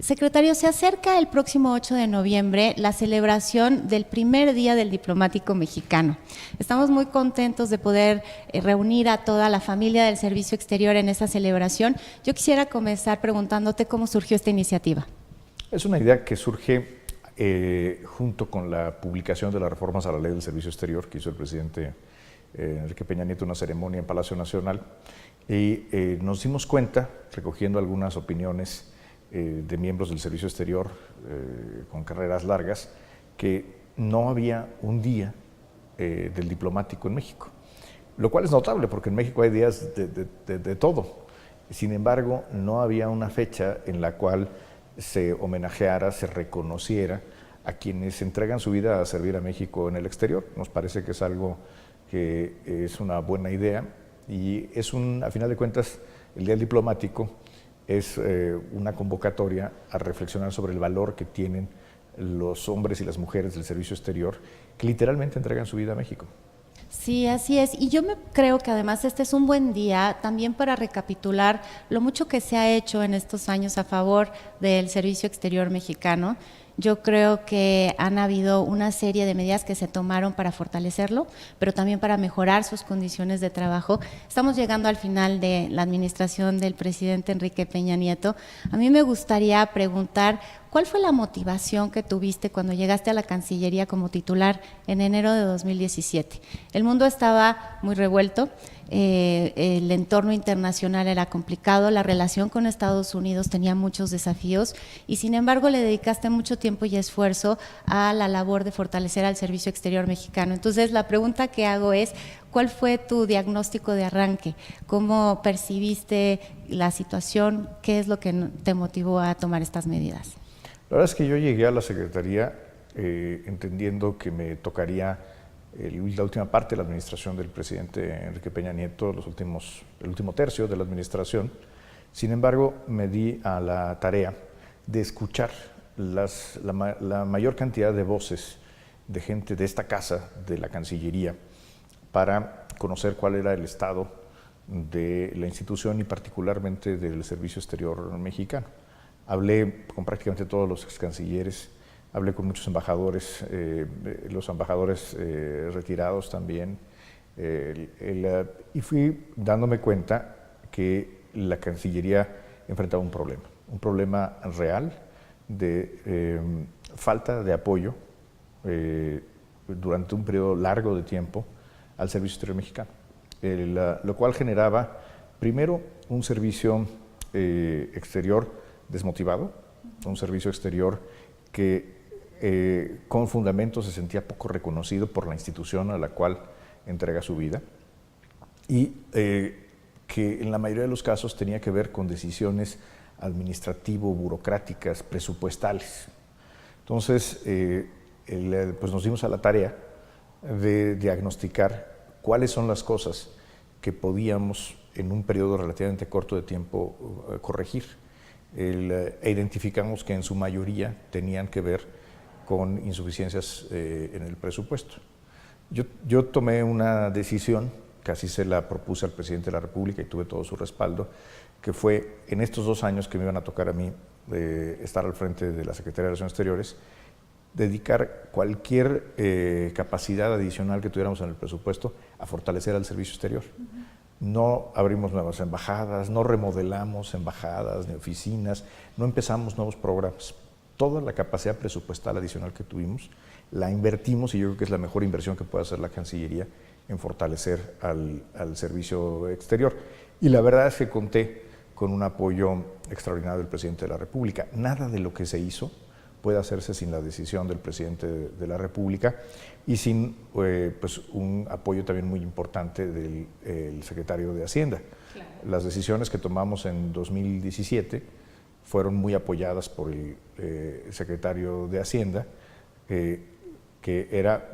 Secretario, se acerca el próximo 8 de noviembre la celebración del primer Día del Diplomático Mexicano. Estamos muy contentos de poder reunir a toda la familia del Servicio Exterior en esa celebración. Yo quisiera comenzar preguntándote cómo surgió esta iniciativa. Es una idea que surge junto con la publicación de las reformas a la Ley del Servicio Exterior que hizo el presidente Enrique Peña Nieto en una ceremonia en Palacio Nacional, y nos dimos cuenta, recogiendo algunas opiniones de miembros del Servicio Exterior con carreras largas, que no había un día del diplomático en México, lo cual es notable porque en México hay días de todo. Sin embargo, no había una fecha en la cual se homenajeara, se reconociera a quienes entregan su vida a servir a México en el exterior. Nos parece que es algo que es una buena idea y es a final de cuentas, el Día del Diplomático es una convocatoria a reflexionar sobre el valor que tienen los hombres y las mujeres del servicio exterior que literalmente entregan su vida a México. Sí, así es. Y yo creo que además este es un buen día también para recapitular lo mucho que se ha hecho en estos años a favor del servicio exterior mexicano. Yo creo que han habido una serie de medidas que se tomaron para fortalecerlo, pero también para mejorar sus condiciones de trabajo. Estamos llegando al final de la administración del presidente Enrique Peña Nieto. A mí me gustaría preguntar, ¿cuál fue la motivación que tuviste cuando llegaste a la Cancillería como titular en enero de 2017? El mundo estaba muy revuelto, el entorno internacional era complicado, la relación con Estados Unidos tenía muchos desafíos y sin embargo le dedicaste mucho tiempo y esfuerzo a la labor de fortalecer al servicio exterior mexicano. Entonces la pregunta que hago es, ¿cuál fue tu diagnóstico de arranque? ¿Cómo percibiste la situación? ¿Qué es lo que te motivó a tomar estas medidas? La verdad es que yo llegué a la Secretaría entendiendo que me tocaría la última parte de la administración del presidente Enrique Peña Nieto, el último tercio de la administración. Sin embargo, me di a la tarea de escuchar la mayor cantidad de voces de gente de esta casa, de la Cancillería, para conocer cuál era el estado de la institución y particularmente del Servicio Exterior mexicano. Hablé con prácticamente todos los ex cancilleres, hablé con muchos embajadores, los embajadores retirados también, y fui dándome cuenta que la Cancillería enfrentaba un problema real de falta de apoyo durante un periodo largo de tiempo al Servicio Exterior mexicano, lo cual generaba primero un servicio exterior desmotivado, un servicio exterior que con fundamento se sentía poco reconocido por la institución a la cual entrega su vida y que en la mayoría de los casos tenía que ver con decisiones administrativo-burocráticas, presupuestales. Entonces, pues nos dimos a la tarea de diagnosticar cuáles son las cosas que podíamos en un periodo relativamente corto de tiempo corregir. Identificamos que en su mayoría tenían que ver con insuficiencias en el presupuesto. Yo tomé una decisión, que así se la propuse al presidente de la República y tuve todo su respaldo, que fue en estos 2 años que me iban a tocar a mí estar al frente de la Secretaría de Relaciones Exteriores, dedicar cualquier capacidad adicional que tuviéramos en el presupuesto a fortalecer al servicio exterior. No abrimos nuevas embajadas, no remodelamos embajadas ni oficinas, no empezamos nuevos programas. Toda la capacidad presupuestal adicional que tuvimos la invertimos y yo creo que es la mejor inversión que puede hacer la Cancillería en fortalecer al servicio exterior. Y la verdad es que conté con un apoyo extraordinario del presidente de la República. Nada de lo que se hizo puede hacerse sin la decisión del presidente de la República y sin pues un apoyo también muy importante del secretario de Hacienda. Claro. Las decisiones que tomamos en 2017 fueron muy apoyadas por el secretario de Hacienda, que era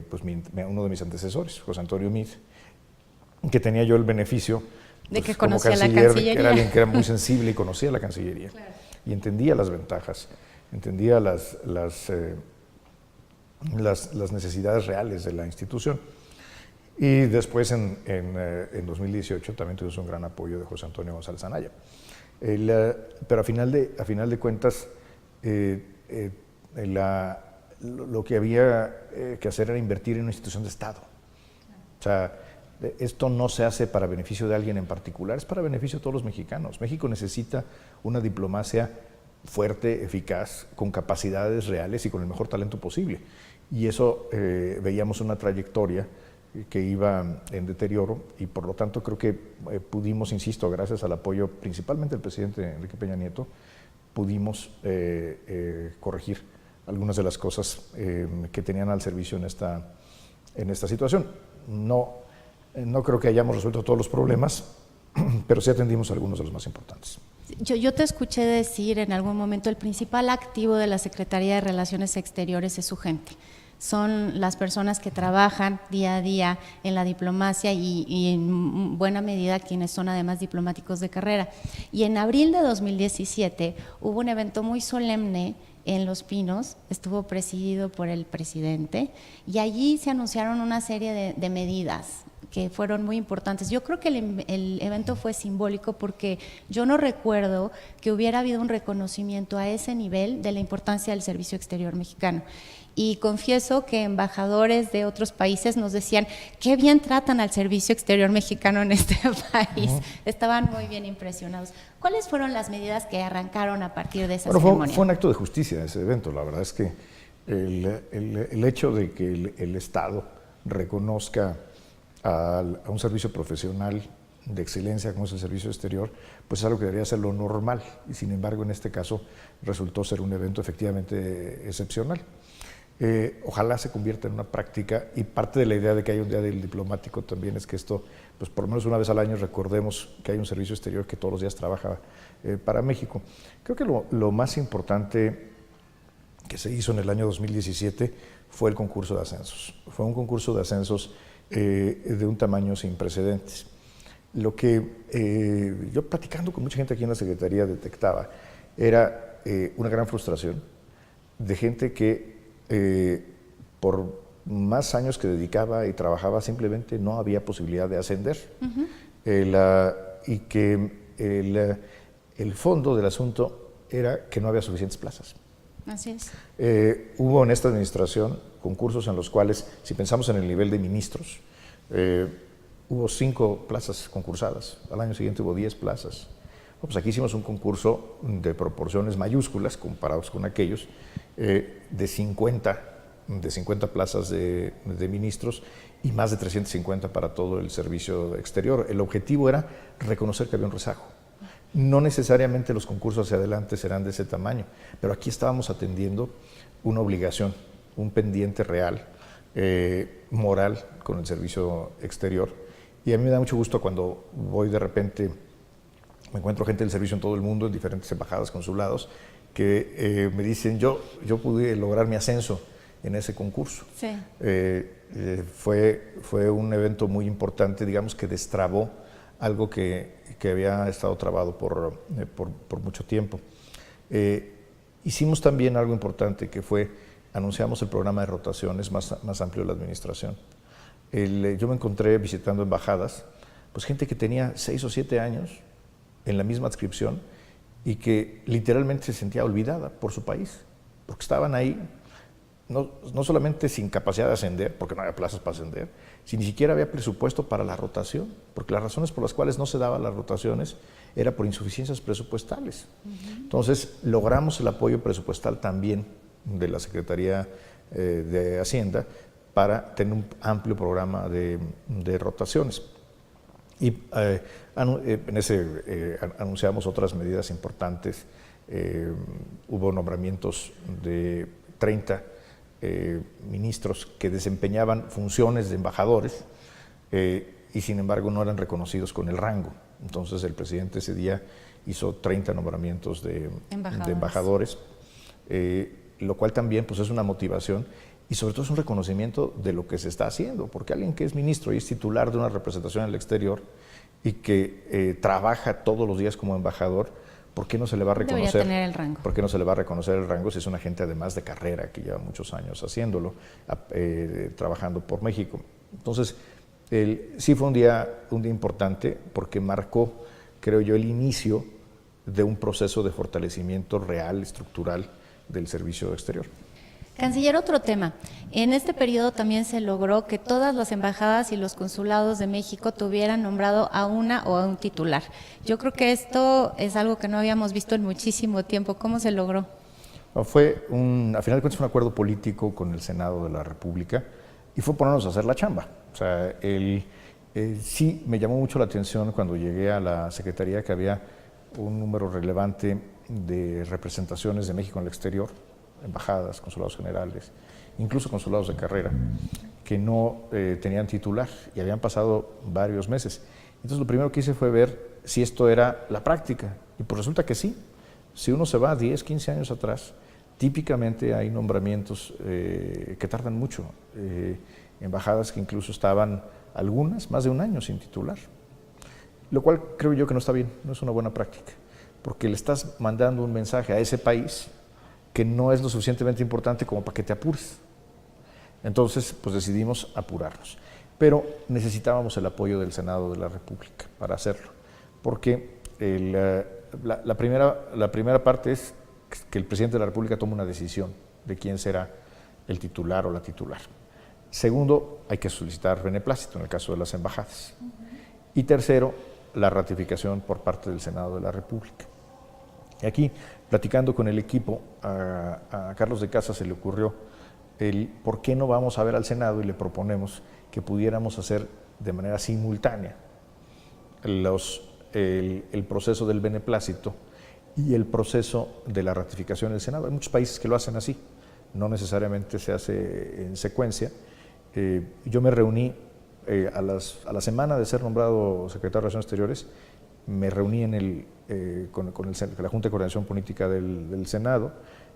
pues uno de mis antecesores, José Antonio Meade, que tenía yo el beneficio de que como conocía canciller, la Cancillería. que era alguien que era muy sensible y conocía la Cancillería. Claro. Y entendía las ventajas, entendía las necesidades reales de la institución. Y después en 2018 también tuvimos un gran apoyo de José Antonio González Anaya. Pero a final de cuentas, lo que había que hacer era invertir en una institución de Estado. O sea, esto no se hace para beneficio de alguien en particular, es para beneficio de todos los mexicanos. México necesita una diplomacia fuerte, eficaz, con capacidades reales y con el mejor talento posible. Y eso veíamos una trayectoria que iba en deterioro y por lo tanto creo que pudimos, insisto, gracias al apoyo principalmente del presidente Enrique Peña Nieto, pudimos corregir algunas de las cosas que tenían al servicio en esta situación. No creo que hayamos resuelto todos los problemas, pero sí atendimos algunos de los más importantes. Yo te escuché decir en algún momento el principal activo de la Secretaría de Relaciones Exteriores es su gente. Son las personas que trabajan día a día en la diplomacia y en buena medida quienes son además diplomáticos de carrera. Y en abril de 2017 hubo un evento muy solemne en Los Pinos, estuvo presidido por el presidente y allí se anunciaron una serie de medidas que fueron muy importantes. Yo creo que el evento fue simbólico porque yo no recuerdo que hubiera habido un reconocimiento a ese nivel de la importancia del servicio exterior mexicano. Y confieso que embajadores de otros países nos decían qué bien tratan al servicio exterior mexicano en este país. Estaban muy bien impresionados. ¿Cuáles fueron las medidas que arrancaron a partir de esa ceremonia? Fue un acto de justicia ese evento. La verdad es que el hecho de que el Estado reconozca a un servicio profesional de excelencia como es el servicio exterior, pues es algo que debería ser lo normal. Y sin embargo, en este caso resultó ser un evento efectivamente excepcional. Ojalá se convierta en una práctica y parte de la idea de que hay un día del diplomático también es que esto, pues por lo menos una vez al año recordemos que hay un servicio exterior que todos los días trabaja para México. Creo que lo más importante que se hizo en el año 2017 fue el concurso de ascensos. Fue un concurso de ascensos de un tamaño sin precedentes. Lo que yo platicando con mucha gente aquí en la Secretaría detectaba era una gran frustración de gente que por más años que dedicaba y trabajaba simplemente no había posibilidad de ascender. Y que el fondo del asunto era que no había suficientes plazas. Así es. Hubo en esta administración concursos en los cuales, si pensamos en el nivel de ministros, hubo 5 plazas concursadas, al año siguiente hubo 10 plazas. Pues aquí hicimos un concurso de proporciones mayúsculas comparados con aquellos de 50 plazas de ministros y más de 350 para todo el servicio exterior. El objetivo era reconocer que había un rezago. No necesariamente los concursos hacia adelante serán de ese tamaño, pero aquí estábamos atendiendo una obligación, un pendiente real, moral con el servicio exterior. Y a mí me da mucho gusto cuando voy de repente, me encuentro gente del servicio en todo el mundo, en diferentes embajadas, consulados, que me dicen, yo pude lograr mi ascenso en ese concurso. Sí. Fue un evento muy importante, digamos, que destrabó algo que había estado trabado por mucho tiempo. Hicimos también algo importante, que fue, anunciamos el programa de rotaciones más amplio de la administración. Yo me encontré visitando embajadas, pues gente que tenía 6 o 7 años en la misma adscripción y que literalmente se sentía olvidada por su país, porque estaban ahí no solamente sin capacidad de ascender, porque no había plazas para ascender, si ni siquiera había presupuesto para la rotación, porque las razones por las cuales no se daban las rotaciones era por insuficiencias presupuestales. Entonces, logramos el apoyo presupuestal también de la Secretaría de Hacienda para tener un amplio programa de rotaciones. Y en ese anunciamos otras medidas importantes. Hubo nombramientos de 30 ministros que desempeñaban funciones de embajadores y sin embargo no eran reconocidos con el rango. Entonces el presidente ese día hizo 30 nombramientos de embajadores, lo cual también pues, es una motivación y sobre todo es un reconocimiento de lo que se está haciendo, porque alguien que es ministro y es titular de una representación en el exterior y que trabaja todos los días como embajador, ¿por qué no se le va a reconocer? Debería tener el rango. ¿Por qué no se le va a reconocer el rango si es una gente además de carrera que lleva muchos años haciéndolo, trabajando por México? Entonces, sí fue un día importante porque marcó, creo yo, el inicio de un proceso de fortalecimiento real, estructural del servicio exterior. Canciller, otro tema. En este periodo también se logró que todas las embajadas y los consulados de México tuvieran nombrado a una o a un titular. Yo creo que esto es algo que no habíamos visto en muchísimo tiempo. ¿Cómo se logró? A final de cuentas fue un acuerdo político con el Senado de la República y fue ponernos a hacer la chamba. O sea, sí me llamó mucho la atención cuando llegué a la Secretaría que había un número relevante de representaciones de México en el exterior, embajadas, consulados generales, incluso consulados de carrera, que no tenían titular y habían pasado varios meses. Entonces lo primero que hice fue ver si esto era la práctica y pues resulta que sí. Si uno se va 10, 15 años atrás, típicamente hay nombramientos que tardan mucho, embajadas que incluso estaban algunas más de un año sin titular, lo cual creo yo que no está bien, no es una buena práctica, porque le estás mandando un mensaje a ese país que no es lo suficientemente importante como para que te apures. Entonces, pues decidimos apurarnos. Pero necesitábamos el apoyo del Senado de la República para hacerlo, porque la primera parte es que el presidente de la República tome una decisión de quién será el titular o la titular. Segundo, hay que solicitar beneplácito en el caso de las embajadas. Y tercero, la ratificación por parte del Senado de la República. Y aquí, platicando con el equipo, a Carlos de Casa se le ocurrió por qué no vamos a ver al Senado y le proponemos que pudiéramos hacer de manera simultánea el proceso del beneplácito y el proceso de la ratificación del Senado. Hay muchos países que lo hacen así, no necesariamente se hace en secuencia. Yo me reuní a la semana de ser nombrado secretario de Relaciones Exteriores, me reuní con la Junta de Coordinación Política del Senado.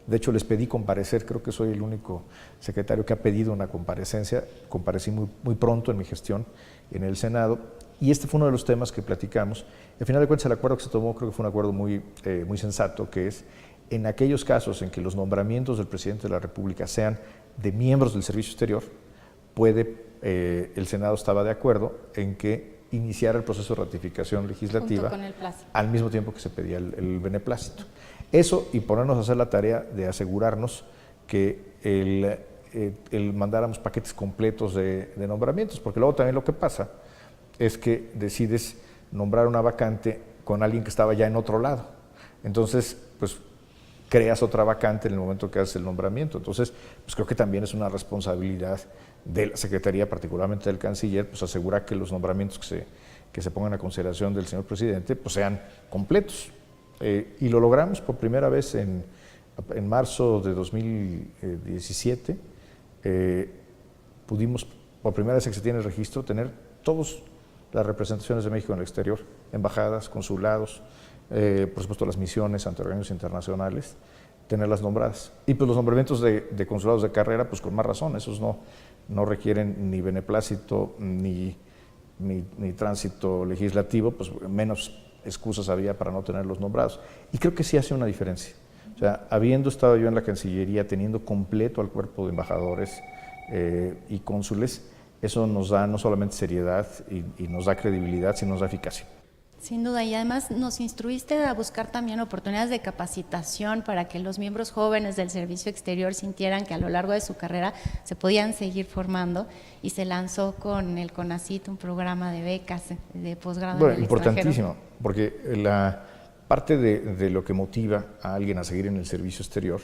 De hecho, les pedí comparecer, creo que soy el único secretario que ha pedido una comparecencia. Comparecí muy pronto en mi gestión en el Senado y este fue uno de los temas que platicamos. Al final de cuentas, el acuerdo que se tomó creo que fue un acuerdo muy sensato, que es en aquellos casos en que los nombramientos del presidente de la República sean de miembros del Servicio Exterior, el Senado estaba de acuerdo en que iniciara el proceso de ratificación legislativa al mismo tiempo que se pedía el beneplácito. Eso y ponernos a hacer la tarea de asegurarnos que mandáramos paquetes completos de nombramientos, porque luego también lo que pasa es que decides nombrar una vacante con alguien que estaba ya en otro lado. Entonces, pues creas otra vacante en el momento que haces el nombramiento. Entonces, pues creo que también es una responsabilidad de la Secretaría, particularmente del Canciller, pues asegurar que los nombramientos que se pongan a consideración del señor presidente pues sean completos. Y lo logramos por primera vez en marzo de 2017. Pudimos, por primera vez que se tiene el registro, tener todas las representaciones de México en el exterior, embajadas, consulados, por supuesto las misiones ante organismos internacionales, tenerlas nombradas. Y pues los nombramientos de consulados de carrera, pues con más razón, esos no requieren ni beneplácito ni tránsito legislativo, pues menos excusas había para no tenerlos nombrados. Y creo que sí hace una diferencia. O sea, habiendo estado yo en la Cancillería, teniendo completo al cuerpo de embajadores y cónsules, eso nos da no solamente seriedad y nos da credibilidad, sino nos da eficacia. Sin duda, y además nos instruiste a buscar también oportunidades de capacitación para que los miembros jóvenes del Servicio Exterior sintieran que a lo largo de su carrera se podían seguir formando, y se lanzó con el CONACYT un programa de becas de posgrado en el importantísimo, extranjero. Porque la parte de lo que motiva a alguien a seguir en el servicio exterior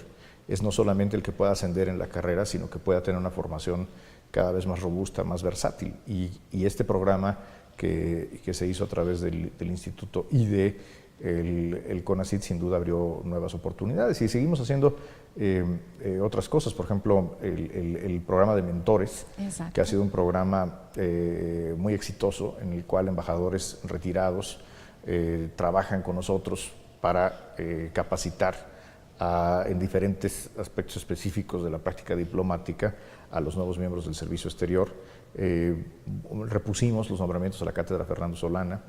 es no solamente el que pueda ascender en la carrera, sino que pueda tener una formación cada vez más robusta, más versátil. Y este programa que se hizo a través del Instituto y el CONACYT sin duda abrió nuevas oportunidades, y seguimos haciendo otras cosas. Por ejemplo, el programa de mentores. Exacto. Que ha sido un programa muy exitoso en el cual embajadores retirados trabajan con nosotros para capacitar en diferentes aspectos específicos de la práctica diplomática a los nuevos miembros del Servicio Exterior. Repusimos los nombramientos a la cátedra Fernando Solana,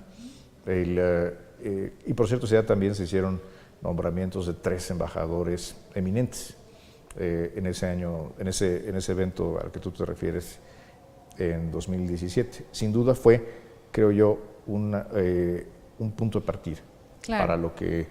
y por cierto también se hicieron nombramientos de 3 embajadores eminentes en ese evento al que tú te refieres en 2017. Sin duda fue, creo yo, un punto de partida. Claro. Para lo que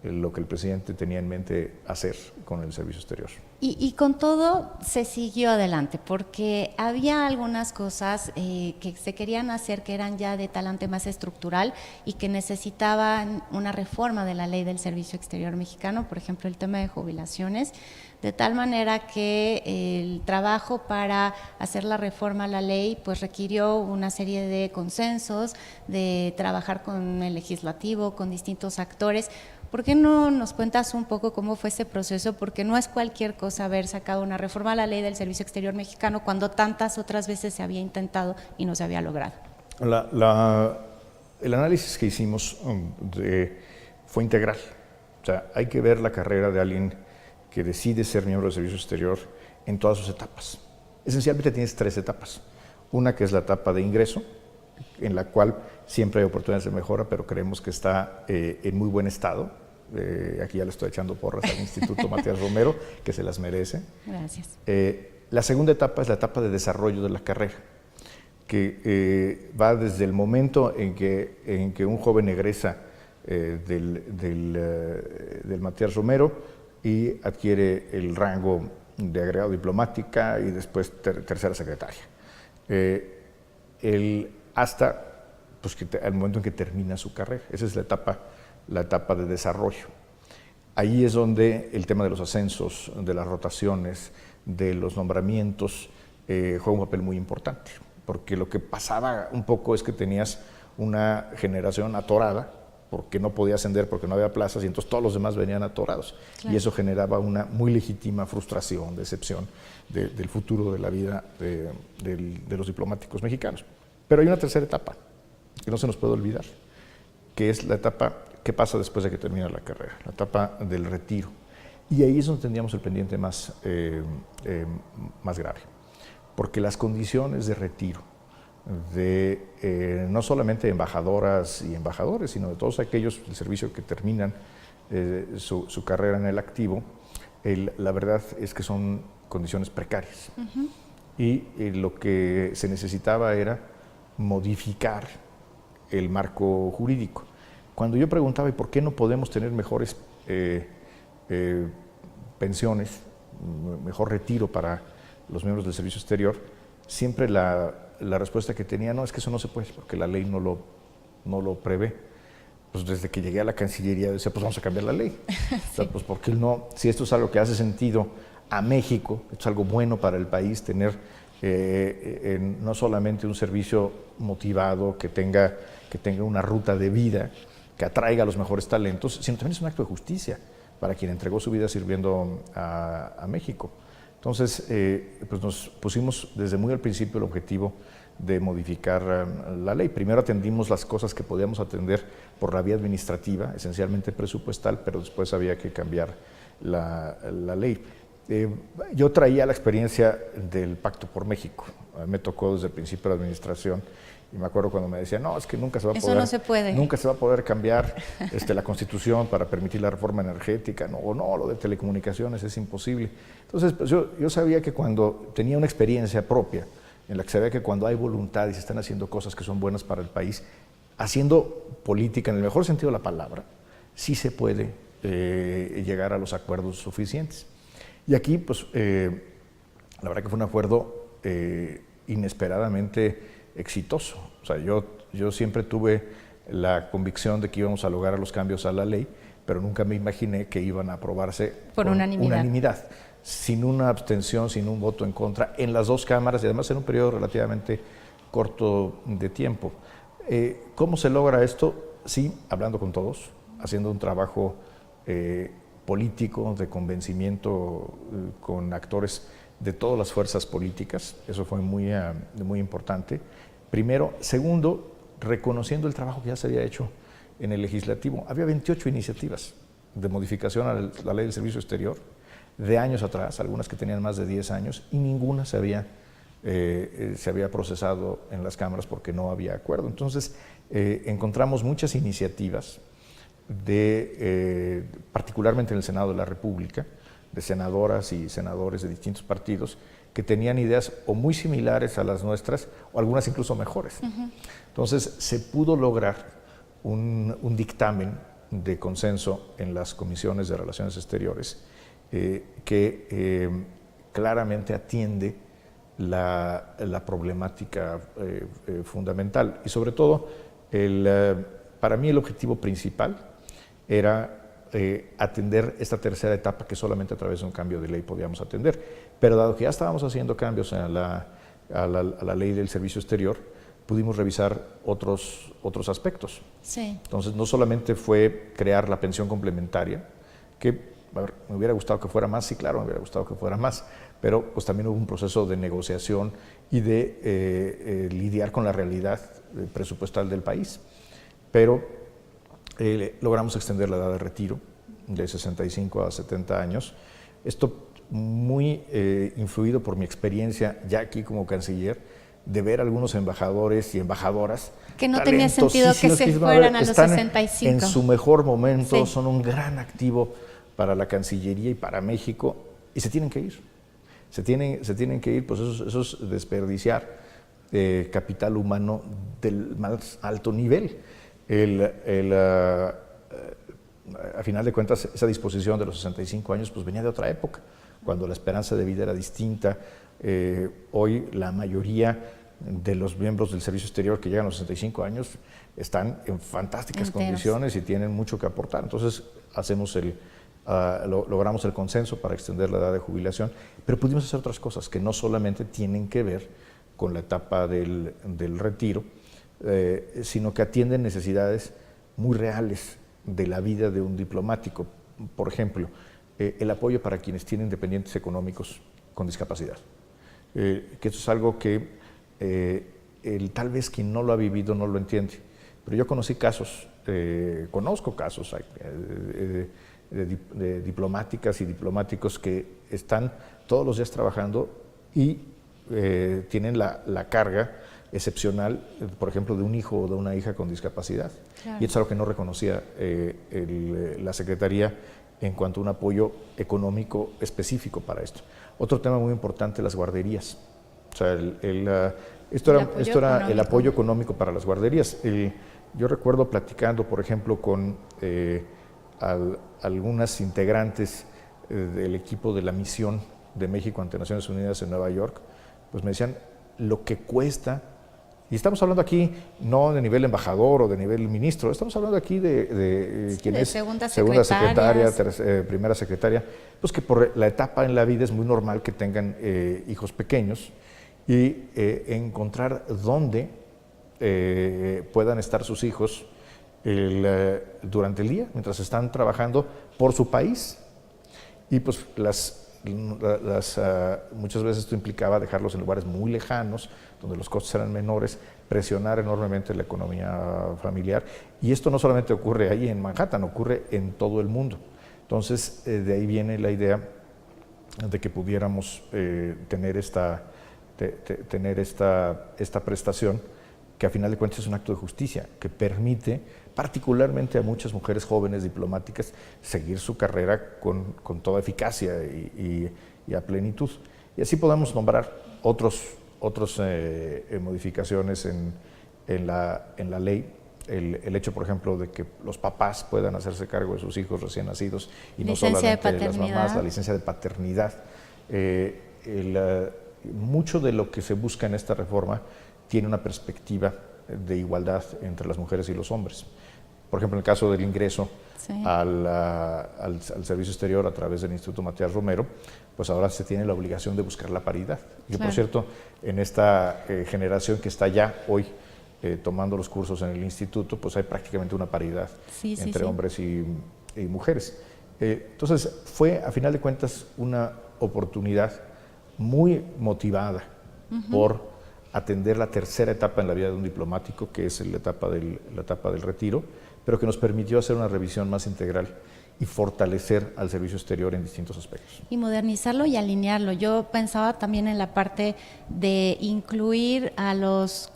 lo que el presidente tenía en mente hacer con el servicio exterior. Y con todo se siguió adelante, porque había algunas cosas que se querían hacer que eran ya de talante más estructural y que necesitaban una reforma de la ley del Servicio Exterior Mexicano, por ejemplo, el tema de jubilaciones, de tal manera que el trabajo para hacer la reforma a la ley pues requirió una serie de consensos, de trabajar con el legislativo, con distintos actores. ¿Por qué no nos cuentas un poco cómo fue ese proceso? Porque no es cualquier cosa haber sacado una reforma a la ley del Servicio Exterior Mexicano cuando tantas otras veces se había intentado y no se había logrado. El análisis que hicimos fue integral. O sea, hay que ver la carrera de alguien que decide ser miembro del Servicio Exterior en todas sus etapas. Esencialmente tienes 3 etapas. Una que es la etapa de ingreso, en la cual siempre hay oportunidades de mejora, pero creemos que está en muy buen estado. Aquí ya le estoy echando porras al Instituto Matías Romero, que se las merece. Gracias. La segunda etapa es la etapa de desarrollo de la carrera, que va desde el momento en que un joven egresa del Matías Romero y adquiere el rango de agregado diplomática y después tercera secretaria. Hasta pues, el momento en que termina su carrera. Esa es la etapa de desarrollo. Ahí es donde el tema de los ascensos, de las rotaciones, de los nombramientos, juega un papel muy importante, porque lo que pasaba un poco es que tenías una generación atorada, porque no podía ascender, porque no había plazas, y entonces todos los demás venían atorados. Claro. Y eso generaba una muy legítima frustración, decepción del futuro de la vida de los diplomáticos mexicanos. Pero hay una tercera etapa, que no se nos puede olvidar, que es la etapa que pasa después de que termina la carrera, la etapa del retiro. Y ahí es donde tendríamos el pendiente más grave, porque las condiciones de retiro de no solamente embajadoras y embajadores, sino de todos aquellos del servicio que terminan su carrera en el activo, la verdad es que son condiciones precarias. Uh-huh. Y lo que se necesitaba era modificar el marco jurídico. Cuando yo preguntaba, ¿y por qué no podemos tener mejores pensiones, mejor retiro para los miembros del servicio exterior? Siempre la respuesta que tenía, no, es que eso no se puede, porque la ley no lo prevé. Pues desde que llegué a la Cancillería decía, pues vamos a cambiar la ley. Sí. O sea, pues porque no, si esto es algo que hace sentido a México, esto es algo bueno para el país, tener no solamente un servicio motivado, que tenga una ruta de vida, que atraiga a los mejores talentos, sino también es un acto de justicia para quien entregó su vida sirviendo a México. Entonces, pues nos pusimos desde muy al principio el objetivo de modificar la ley. Primero atendimos las cosas que podíamos atender por la vía administrativa, esencialmente presupuestal, pero después había que cambiar la ley. Yo traía la experiencia del Pacto por México. A mí me tocó desde el principio de la administración y me acuerdo cuando me decían, no, es que nunca se va a poder, no se puede. Nunca se va a poder cambiar la Constitución para permitir la reforma energética, o no, lo de telecomunicaciones es imposible. Entonces, pues yo sabía que cuando tenía una experiencia propia, en la que sabía que cuando hay voluntad y se están haciendo cosas que son buenas para el país, haciendo política en el mejor sentido de la palabra, sí se puede llegar a los acuerdos suficientes. Y aquí, pues, la verdad que fue un acuerdo inesperadamente exitoso. O sea, yo siempre tuve la convicción de que íbamos a lograr los cambios a la ley, pero nunca me imaginé que iban a aprobarse por unanimidad, sin una abstención, sin un voto en contra, en las 2 cámaras y además en un periodo relativamente corto de tiempo. ¿Cómo se logra esto? Sí, hablando con todos, haciendo un trabajo político, de convencimiento con actores de todas las fuerzas políticas. Eso fue muy importante. Primero. Segundo, reconociendo el trabajo que ya se había hecho en el legislativo. Había 28 iniciativas de modificación a la ley del servicio exterior de años atrás, algunas que tenían más de 10 años, y ninguna se había procesado en las cámaras porque no había acuerdo. Entonces, encontramos muchas iniciativas particularmente en el Senado de la República, de senadoras y senadores de distintos partidos que tenían ideas o muy similares a las nuestras o algunas incluso mejores. Uh-huh. Entonces se pudo lograr un dictamen de consenso en las comisiones de Relaciones Exteriores que claramente atiende la problemática fundamental. Y sobre todo, para mí el objetivo principal era atender esta tercera etapa que solamente a través de un cambio de ley podíamos atender. Pero dado que ya estábamos haciendo cambios a la ley del servicio exterior, pudimos revisar otros aspectos. Sí. Entonces, no solamente fue crear la pensión complementaria, que me hubiera gustado que fuera más, sí, claro, me hubiera gustado que fuera más, pero pues también hubo un proceso de negociación y de lidiar con la realidad presupuestal del país. Pero logramos extender la edad de retiro de 65 a 70 años. Esto muy influido por mi experiencia ya aquí como canciller, de ver algunos embajadores y embajadoras que no tenía sentido que se fueran a los 65. En su mejor momento, sí. Son un gran activo para la Cancillería y para México, y se tienen que ir. Se tienen que ir, pues eso es desperdiciar capital humano del más alto nivel. A final de cuentas, esa disposición de los 65 años pues venía de otra época, cuando la esperanza de vida era distinta. Hoy la mayoría de los miembros del servicio exterior que llegan a los 65 años están en fantásticas condiciones y tienen mucho que aportar. Entonces logramos el consenso para extender la edad de jubilación, pero pudimos hacer otras cosas que no solamente tienen que ver con la etapa del retiro, sino que atienden necesidades muy reales de la vida de un diplomático. Por ejemplo, el apoyo para quienes tienen dependientes económicos con discapacidad. Que eso es algo que tal vez quien no lo ha vivido no lo entiende. Pero yo conozco casos de diplomáticas y diplomáticos que están todos los días trabajando y tienen la carga excepcional, por ejemplo, de un hijo o de una hija con discapacidad. Claro. Y eso es algo que no reconocía la Secretaría en cuanto a un apoyo económico específico para esto. Otro tema muy importante, las guarderías. O sea, esto era el apoyo económico para las guarderías. Yo recuerdo platicando, por ejemplo, con algunas integrantes del equipo de la misión de México ante Naciones Unidas en Nueva York, pues me decían lo que cuesta. Y estamos hablando aquí no de nivel embajador o de nivel ministro, estamos hablando aquí de quien es segunda secretaria, primera secretaria, pues que por la etapa en la vida es muy normal que tengan hijos pequeños y encontrar dónde puedan estar sus hijos durante el día, mientras están trabajando por su país. Y pues muchas veces esto implicaba dejarlos en lugares muy lejanos, donde los costos eran menores, presionar enormemente la economía familiar. Y esto no solamente ocurre ahí en Manhattan, ocurre en todo el mundo. Entonces, de ahí viene la idea de que pudiéramos tener esta prestación, que a final de cuentas es un acto de justicia, que permite particularmente a muchas mujeres jóvenes diplomáticas seguir su carrera con toda eficacia y a plenitud. Y así podemos nombrar otras modificaciones en la ley. El hecho, por ejemplo, de que los papás puedan hacerse cargo de sus hijos recién nacidos y no solamente de las mamás, la licencia de paternidad. Mucho de lo que se busca en esta reforma tiene una perspectiva de igualdad entre las mujeres y los hombres. Por ejemplo, en el caso del ingreso al servicio exterior a través del Instituto Matías Romero, pues ahora se tiene la obligación de buscar la paridad. Yo, por cierto, en esta generación que está ya hoy tomando los cursos en el instituto, pues hay prácticamente una paridad entre hombres y mujeres. Entonces, fue, a final de cuentas, una oportunidad muy motivada por atender la tercera etapa en la vida de un diplomático, que es la etapa del retiro, pero que nos permitió hacer una revisión más integral y fortalecer al servicio exterior en distintos aspectos. Y modernizarlo y alinearlo. Yo pensaba también en la parte de incluir a las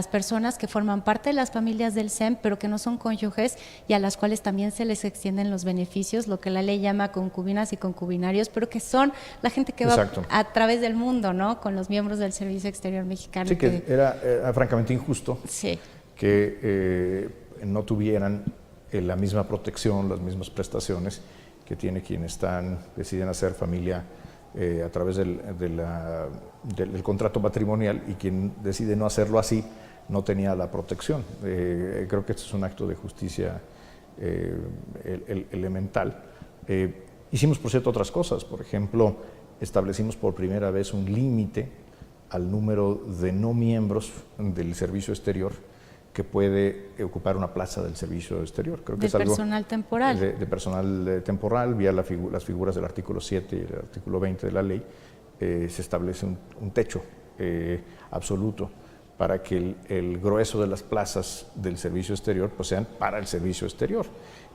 personas que forman parte de las familias del SEM, pero que no son cónyuges y a las cuales también se les extienden los beneficios, lo que la ley llama concubinas y concubinarios, pero que son la gente que va a través del mundo, ¿no? Con los miembros del Servicio Exterior Mexicano. Sí, que era francamente injusto que no tuvieran la misma protección, las mismas prestaciones que tiene quienes deciden hacer familia a través del contrato matrimonial, y quien decide no hacerlo así no tenía la protección. Creo que esto es un acto de justicia elemental. Hicimos, por cierto, otras cosas. Por ejemplo, establecimos por primera vez un límite al número de no miembros del servicio exterior que puede ocupar una plaza del servicio exterior. Creo que de es algo personal temporal. De personal temporal, vía las figuras del artículo 7 y el artículo 20 de la ley, se establece un techo absoluto para que el grueso de las plazas del servicio exterior pues sean para el servicio exterior.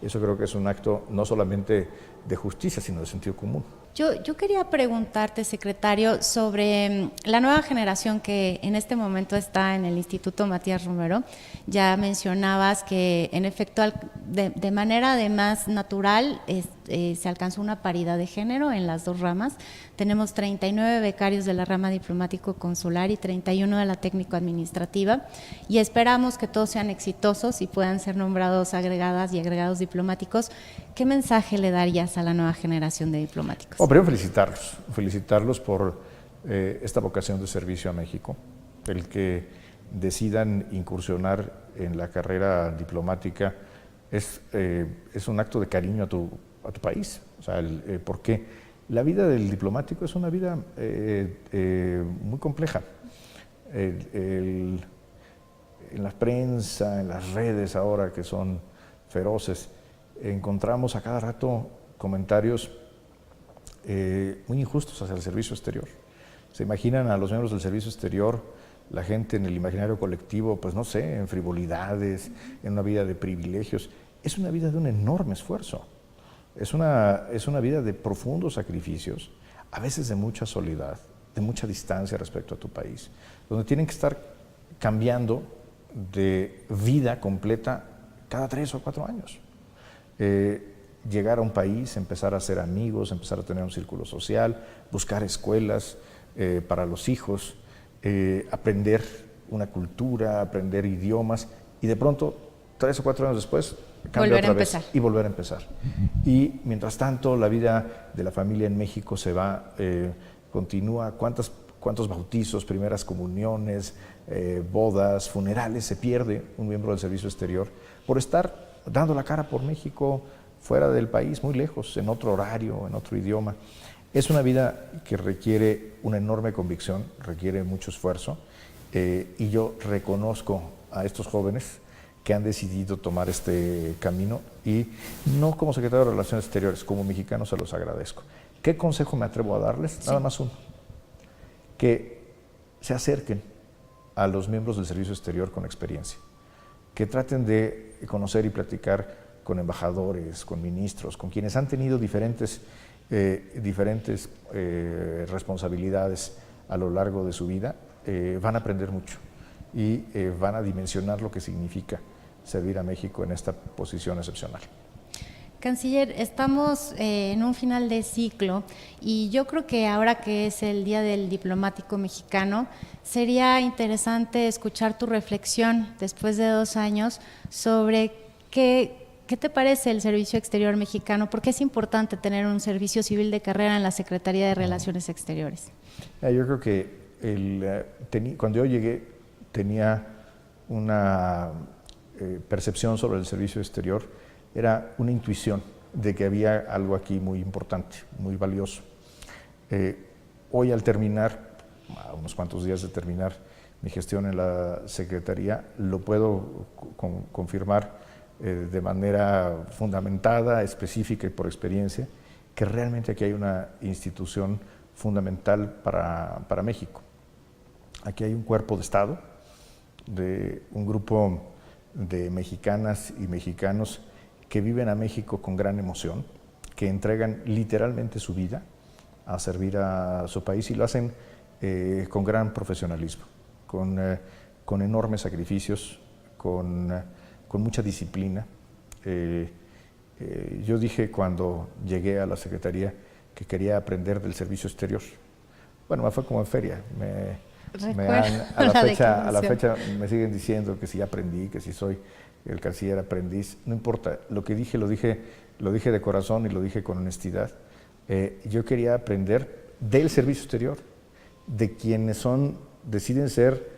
Eso creo que es un acto no solamente de justicia, sino de sentido común. Yo quería preguntarte, secretario, sobre la nueva generación que en este momento está en el Instituto Matías Romero. Ya mencionabas que, en efecto, de manera además natural, se alcanzó una paridad de género en las dos ramas. Tenemos 39 becarios de la rama diplomático-consular y 31 de la técnico-administrativa, y esperamos que todos sean exitosos y puedan ser nombrados agregadas y agregados diplomáticos. ¿Qué mensaje le darías a la nueva generación de diplomáticos? Primero felicitarlos por esta vocación de servicio a México, el que decidan incursionar en la carrera diplomática es un acto de cariño a tu país. O sea, porque la vida del diplomático es una vida muy compleja. En la prensa, en las redes ahora que son feroces, encontramos a cada rato comentarios muy injustos hacia el servicio exterior. Se imaginan a los miembros del servicio exterior, la gente en el imaginario colectivo, pues no sé, en frivolidades, en una vida de privilegios. Es una vida de un enorme esfuerzo, es una vida de profundos sacrificios, a veces de mucha soledad, de mucha distancia respecto a tu país, donde tienen que estar cambiando de vida completa cada 3 o 4 años. Llegar a un país, empezar a hacer amigos, empezar a tener un círculo social, buscar escuelas para los hijos, aprender una cultura, aprender idiomas, y de pronto, 3 o 4 años después, cambia otra vez y volver a empezar. Y mientras tanto, la vida de la familia en México se va, continúa. ¿Cuántos bautizos, primeras comuniones, bodas, funerales se pierde un miembro del servicio exterior por estar dando la cara por México, fuera del país, muy lejos, en otro horario, en otro idioma? Es una vida que requiere una enorme convicción, requiere mucho esfuerzo, y yo reconozco a estos jóvenes que han decidido tomar este camino, y no como secretario de Relaciones Exteriores, como mexicano se los agradezco. ¿Qué consejo me atrevo a darles? Sí. Nada más uno: que se acerquen a los miembros del servicio exterior con experiencia, que traten de conocer y platicar con embajadores, con ministros, con quienes han tenido diferentes responsabilidades a lo largo de su vida. Van a aprender mucho y van a dimensionar lo que significa servir a México en esta posición excepcional. Canciller, estamos en un final de ciclo, y yo creo que ahora que es el Día del Diplomático Mexicano, sería interesante escuchar tu reflexión después de 2 años sobre ¿qué te parece el servicio exterior mexicano? ¿Por qué es importante tener un servicio civil de carrera en la Secretaría de Relaciones Exteriores? Yo creo que cuando yo llegué tenía una percepción sobre el servicio exterior, era una intuición de que había algo aquí muy importante, muy valioso. Hoy, al terminar, a unos cuantos días de terminar mi gestión en la Secretaría, lo puedo confirmar de manera fundamentada, específica y por experiencia, que realmente aquí hay una institución fundamental para México. Aquí hay un cuerpo de Estado, de un grupo de mexicanas y mexicanos que viven a México con gran emoción, que entregan literalmente su vida a servir a su país, y lo hacen con gran profesionalismo, con enormes sacrificios, con mucha disciplina. Yo dije cuando llegué a la Secretaría que quería aprender del servicio exterior. Bueno, me fue como en feria. A la fecha me siguen diciendo que sí aprendí, que sí soy el canciller aprendiz, no importa, lo que dije, lo dije de corazón y lo dije con honestidad. Yo quería aprender del servicio exterior, de quienes deciden ser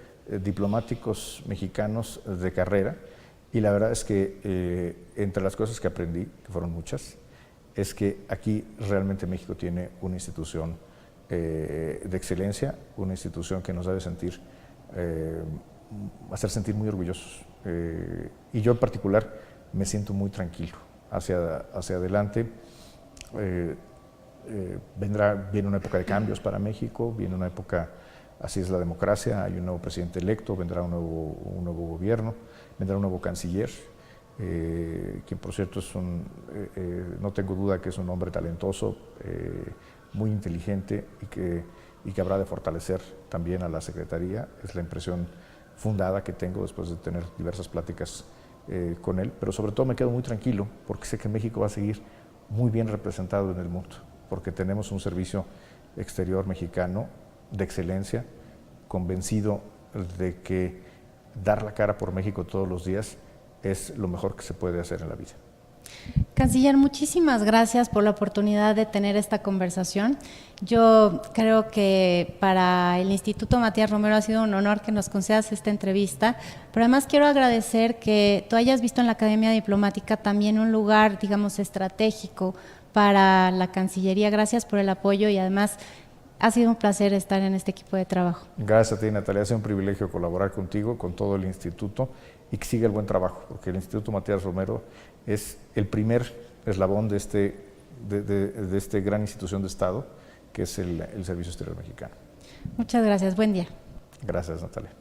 diplomáticos mexicanos de carrera, y la verdad es que entre las cosas que aprendí, que fueron muchas, es que aquí realmente México tiene una institución de excelencia, una institución que nos debe hacer sentir muy orgullosos. Y yo en particular me siento muy tranquilo hacia adelante. Viene una época de cambios para México, viene una época, así es la democracia, hay un nuevo presidente electo, vendrá un nuevo gobierno, vendrá un nuevo canciller, quien por cierto no tengo duda que es un hombre talentoso, muy inteligente y que habrá de fortalecer también a la Secretaría. Es la impresión fundada que tengo después de tener diversas pláticas con él, pero sobre todo me quedo muy tranquilo porque sé que México va a seguir muy bien representado en el mundo, porque tenemos un servicio exterior mexicano de excelencia, convencido de que dar la cara por México todos los días es lo mejor que se puede hacer en la vida. Canciller, muchísimas gracias por la oportunidad de tener esta conversación. Yo creo que para el Instituto Matías Romero ha sido un honor que nos concedas esta entrevista, pero además quiero agradecer que tú hayas visto en la Academia Diplomática también un lugar, digamos, estratégico para la Cancillería. Gracias por el apoyo y además ha sido un placer estar en este equipo de trabajo. Gracias a ti, Natalia. Ha sido un privilegio colaborar contigo, con todo el instituto, y que siga el buen trabajo, porque el Instituto Matías Romero es el primer eslabón de esta gran institución de Estado, que es el Servicio Exterior Mexicano. Muchas gracias. Buen día. Gracias, Natalia.